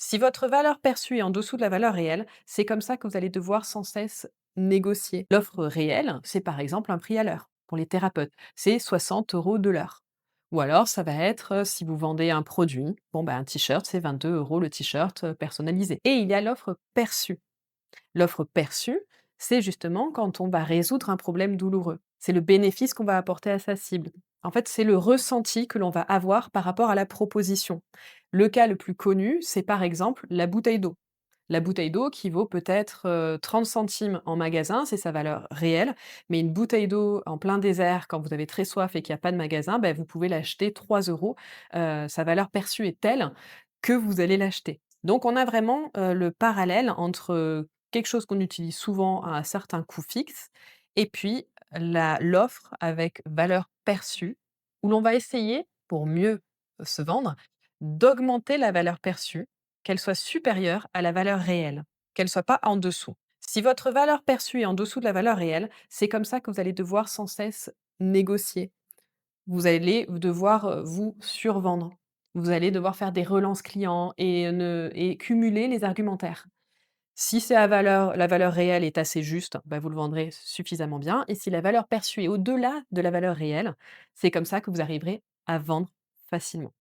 Si votre valeur perçue est en dessous de la valeur réelle, c'est comme ça que vous allez devoir sans cesse négocier. L'offre réelle, c'est par exemple un prix à l'heure. Pour les thérapeutes, c'est 60 € de l'heure. Ou alors, ça va être si vous vendez un produit, bon, ben, un t-shirt, c'est 22 € le t-shirt personnalisé. Et il y a l'offre perçue. L'offre perçue, c'est justement quand on va résoudre un problème douloureux. C'est le bénéfice qu'on va apporter à sa cible. En fait, c'est le ressenti que l'on va avoir par rapport à la proposition. Le cas le plus connu, c'est par exemple la bouteille d'eau. La bouteille d'eau qui vaut peut-être 30 centimes en magasin, c'est sa valeur réelle, mais une bouteille d'eau en plein désert, quand vous avez très soif et qu'il n'y a pas de magasin, ben, vous pouvez l'acheter 3 €. Sa valeur perçue est telle que vous allez l'acheter. Donc on a vraiment le parallèle entre quelque chose qu'on utilise souvent à un certain coût fixe et puis l'offre avec valeur perçue, où l'on va essayer, pour mieux se vendre, d'augmenter la valeur perçue, qu'elle soit supérieure à la valeur réelle, qu'elle soit pas en dessous. Si votre valeur perçue est en dessous de la valeur réelle, c'est comme ça que vous allez devoir sans cesse négocier. Vous allez devoir, vous survendre. Vous allez devoir faire des relances clients et cumuler les argumentaires. Si c'est à valeur la valeur réelle est assez juste, bah, vous le vendrez suffisamment bien et si la valeur perçue est au-delà de la valeur réelle, c'est comme ça que vous arriverez à vendre facilement.